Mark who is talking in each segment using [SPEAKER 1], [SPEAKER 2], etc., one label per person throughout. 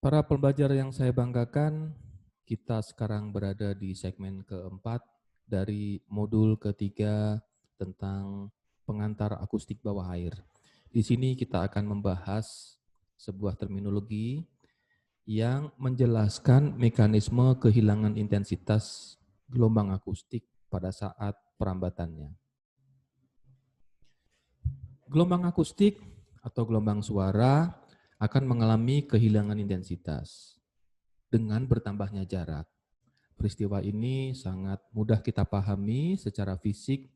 [SPEAKER 1] Para pembelajar yang saya banggakan, kita sekarang berada di segmen keempat dari modul ketiga tentang pengantar akustik bawah air. Di sini kita akan membahas sebuah terminologi yang menjelaskan mekanisme kehilangan intensitas gelombang akustik pada saat perambatannya. Gelombang akustik atau gelombang suara akan mengalami kehilangan intensitas dengan bertambahnya jarak. Peristiwa ini sangat mudah kita pahami secara fisik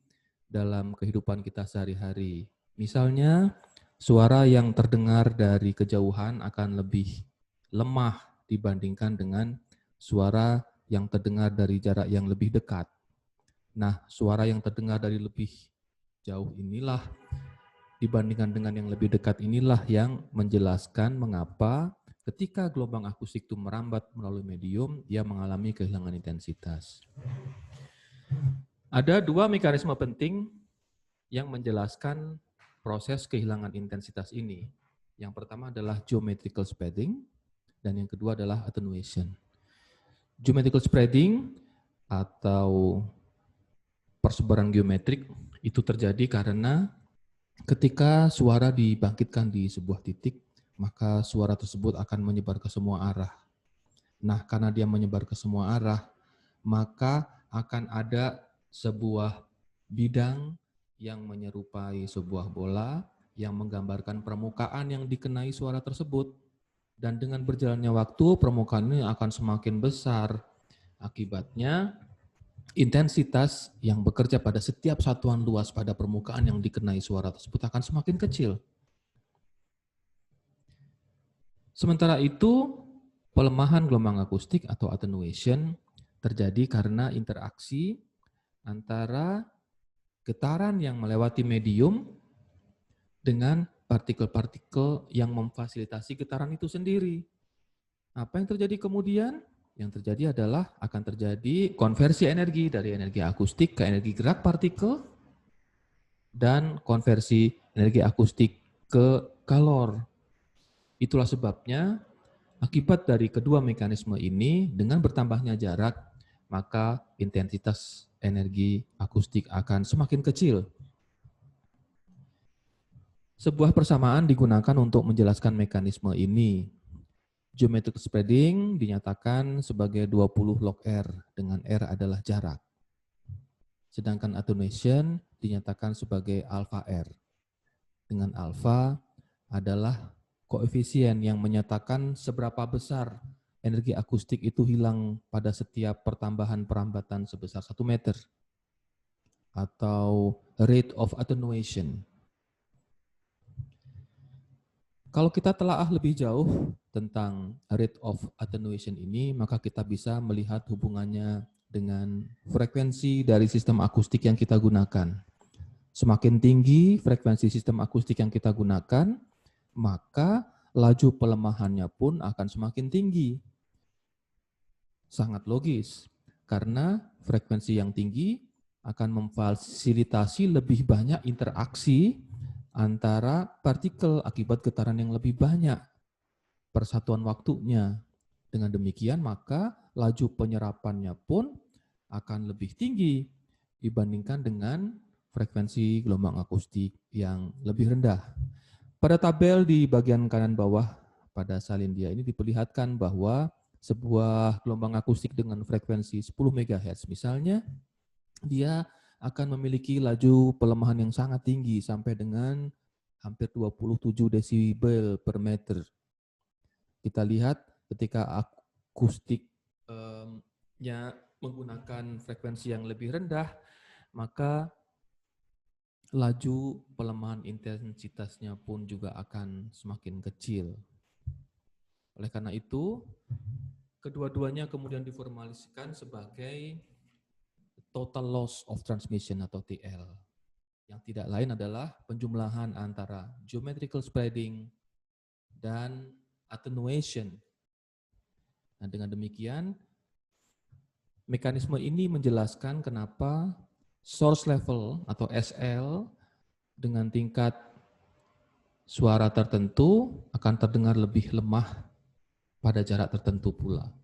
[SPEAKER 1] dalam kehidupan kita sehari-hari. Misalnya, suara yang terdengar dari kejauhan akan lebih lemah dibandingkan dengan suara yang terdengar dari jarak yang lebih dekat. Nah, suara yang terdengar dari lebih jauh inilah dibandingkan dengan yang lebih dekat inilah yang menjelaskan mengapa ketika gelombang akustik itu merambat melalui medium, dia mengalami kehilangan intensitas. Ada dua mekanisme penting yang menjelaskan proses kehilangan intensitas ini. Yang pertama adalah geometrical spreading, dan yang kedua adalah attenuation. Geometrical spreading atau persebaran geometrik itu terjadi karena ketika suara dibangkitkan di sebuah titik, maka suara tersebut akan menyebar ke semua arah. Nah, karena dia menyebar ke semua arah, maka akan ada sebuah bidang yang menyerupai sebuah bola yang menggambarkan permukaan yang dikenai suara tersebut. Dan dengan berjalannya waktu, permukaan ini akan semakin besar. Akibatnya, intensitas yang bekerja pada setiap satuan luas pada permukaan yang dikenai suara tersebut akan semakin kecil. Sementara itu, pelemahan gelombang akustik atau attenuation terjadi karena interaksi antara getaran yang melewati medium dengan partikel-partikel yang memfasilitasi getaran itu sendiri. Apa yang terjadi kemudian? Yang terjadi adalah akan terjadi konversi energi dari energi akustik ke energi gerak partikel dan konversi energi akustik ke kalor. Itulah sebabnya akibat dari kedua mekanisme ini dengan bertambahnya jarak, maka intensitas energi akustik akan semakin kecil. Sebuah persamaan digunakan untuk menjelaskan mekanisme ini. Geometric spreading dinyatakan sebagai 20 log R, dengan R adalah jarak. Sedangkan attenuation dinyatakan sebagai alpha R, dengan alpha adalah koefisien yang menyatakan seberapa besar energi akustik itu hilang pada setiap pertambahan perambatan sebesar 1 meter, atau rate of attenuation. Kalau kita telaah lebih jauh tentang rate of attenuation ini, maka kita bisa melihat hubungannya dengan frekuensi dari sistem akustik yang kita gunakan. Semakin tinggi frekuensi sistem akustik yang kita gunakan, maka laju pelemahannya pun akan semakin tinggi. Sangat logis, karena frekuensi yang tinggi akan memfasilitasi lebih banyak interaksi antara partikel akibat getaran yang lebih banyak persatuan waktunya. Dengan demikian, maka laju penyerapannya pun akan lebih tinggi dibandingkan dengan frekuensi gelombang akustik yang lebih rendah. Pada tabel di bagian kanan bawah pada salin dia ini diperlihatkan bahwa sebuah gelombang akustik dengan frekuensi 10 MHz misalnya, dia akan memiliki laju pelemahan yang sangat tinggi sampai dengan hampir 27 desibel per meter. Kita lihat ketika akustiknya menggunakan frekuensi yang lebih rendah, maka laju pelemahan intensitasnya pun juga akan semakin kecil. Oleh karena itu, kedua-duanya kemudian diformalisasikan sebagai total loss of transmission atau TL, yang tidak lain adalah penjumlahan antara geometrical spreading dan attenuation. Nah, dengan demikian, mekanisme ini menjelaskan kenapa source level atau SL dengan tingkat suara tertentu akan terdengar lebih lemah pada jarak tertentu pula.